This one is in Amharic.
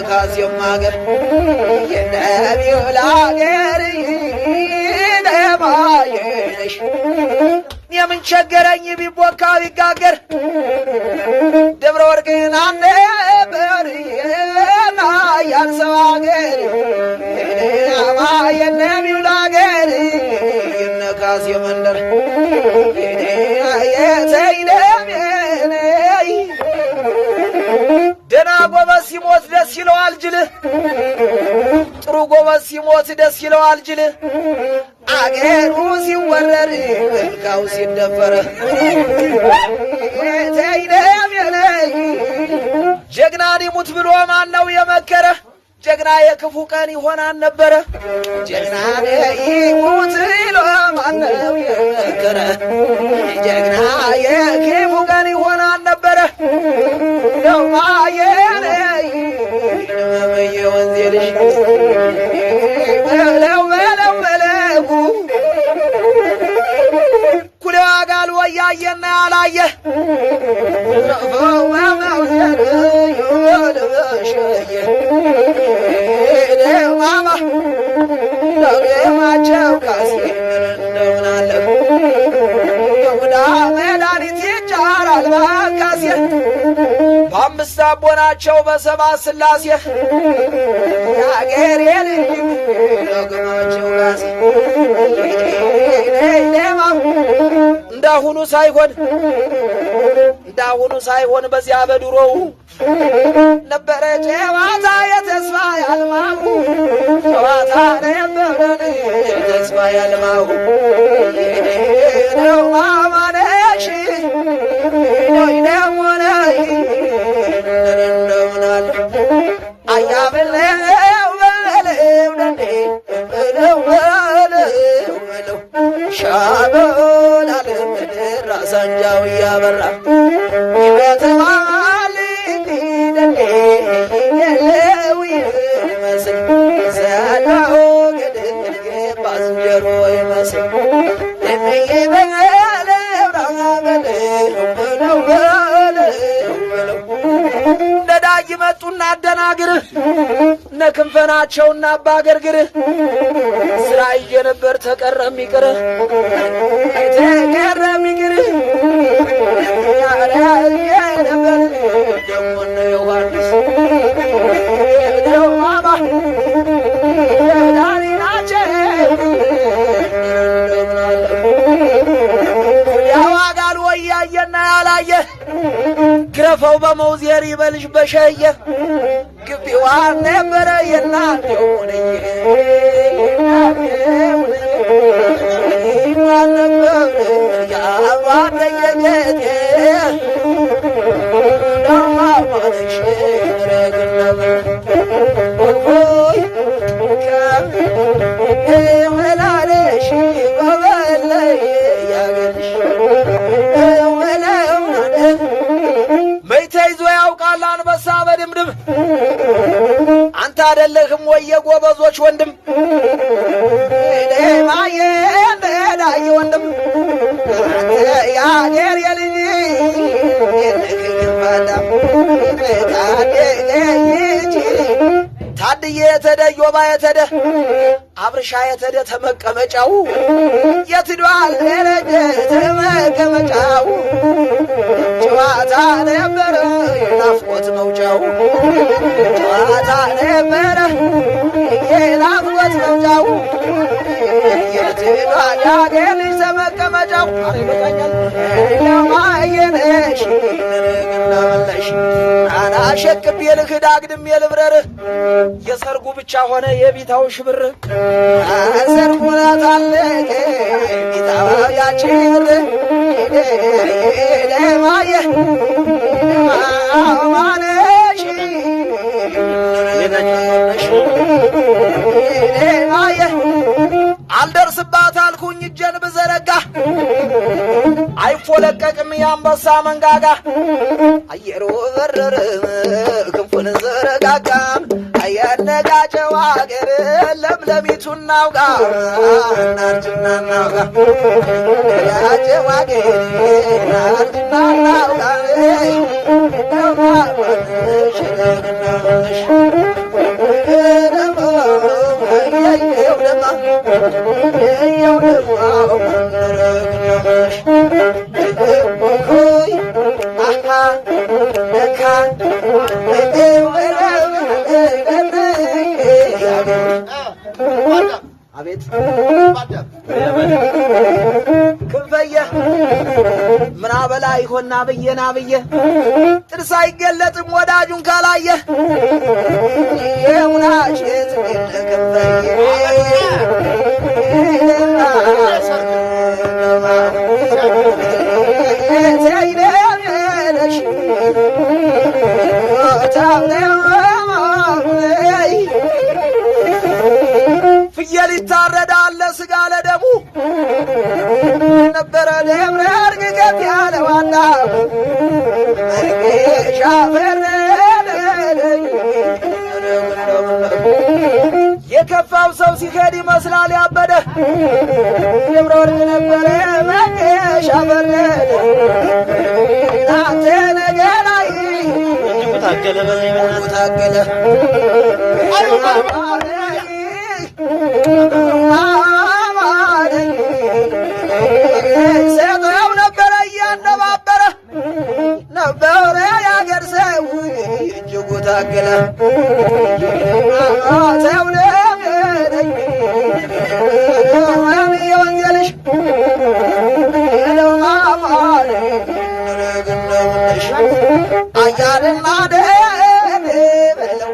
ካዚም አገር የነቢዩ ላገር ነባየሽ የምን ቸገረኝ ቢቦካ ቢጋገር ደብረ ወርቅን አንበር ያንሰው አገር የነቢዩ ላገር የነካዚም መንደር ደና ጎበዝ ሲሞት ደስ ይለዋል ጅልህ ጥሩ ጎበዝ ሲሞት ደስ ይለዋል ጅልህ አገሩ ሲወረር መልካው ሲደፈረ ጀግና ሊሙት ብሎ ማነው የመከረ ጀግና የክፉ ቀን ይሆናል ነበረ ጀግና ይሙት ብሎ ማነው የመከረ ጀግና የክፉ ቀን ይሆናል ነበረ ነው ማየኔ ወንዜ ልጅ በለው ኩሌ ዋጋል ወያየና ያላየ ማማ ደግማቸው ካሴ እንደምን አለ ይሁዳ መድኃኒት ይቻላል ባካሴ በአምስት አቦናቸው በሰባት ስላሴ የአገሬ ልጅ ደግማቸው ካሴ እንዳሁኑ ሳይሆን በዚያ በድሮው ነበረ ጨዋታ የተስፋ ያልማሁ ጨዋታ ነበረ የተስፋ ያልማሁ ነው ማማነሽ ደሞነይ እንደምናል አያብለው በለው ደንዴ በለው ሻበል አለምድር ራሳንጃው እያበራ ይበተዋል ደንዴ የለው ይመስል ዘላው ገድል ባዝንጀሮ ይመስል ነዳጅ መጡና አደናግርህ ነክንፈናቸውና አባገርግርህ ስራ ይዤ ነበር ተቀረም ይቅርህ ነበር ደሞነ ዮሐንስ ማማ ዳሪናቸው ያዋጋል ወያየና ያላየ ግረፈው በመውዜር ይበልሽ በሸየ ግቢዋን ነበረ የናቴው ሆነኝ ነበረ ያባደየገቴ ዳማማነሽ ረግነበር ወላለሽ በበለይ ያገልሽ መይተይዞ ያውቃል አንበሳ በድምድም አንተ አደለህም ወይ የጎበዞች ወንድም ደማዬ እንደዳይ ወንድም ያገር የልጅ የነግግባዳም ታድዬ የተደ ዮባ የተደ አብርሻ የተደ ተመቀመጫው የትዷል ደረጀ ተመቀመጫው ጨዋታ ነበረ የናፍቆት መውጫው ጨዋታ ነበረ የናፍቆት መውጫው የትዷል ያገር ልጅ ተመቀመጫው አሪበቃኛል ለማየነሽ ነረግናመለሽ አናሸክብ የልክድ አግድም የልብረርህ የሰርጉ ብቻ ሆነ የቢታው ሽብር ሰርጉ ናታለቀ ቢታው ያችር ደማየ ማነሽ ደማየ አልደርስባት አልኩኝ እጄን ብዘረጋ አይፎለቀቅም የአንበሳ መንጋጋ አየሩ በረረ ክንፉን ዘረጋጋ አየነጋጨው አገር ለምለሚቱን ናውጋ ናርጅና ናውጋ ነጋጨው አገር ናርጅና ናውጋ አቤት ክንፈየ ምን አበላ ይሆና ብዬና ብዬ ጥርስ አይገለጥም ወዳጁን ካላየ የሙናሽት ፍየል ይታረዳል ለስጋ ለደሙ ነበረ ደብረ እርግገት ያለ ዋና የከፋው ሰው ሲሄድ ይመስላል ያበደ ደብረ ወርቅ ነበረ መገሻ በረደ አንተ ነገላይ ታገለ በዚህ ታገለ ሰው ነበረ እያነባበረ ነበረ ያገር ሰው እጅጉ ታገለ ሰው ነበረ የወንጀልሽ አያልና ደበለው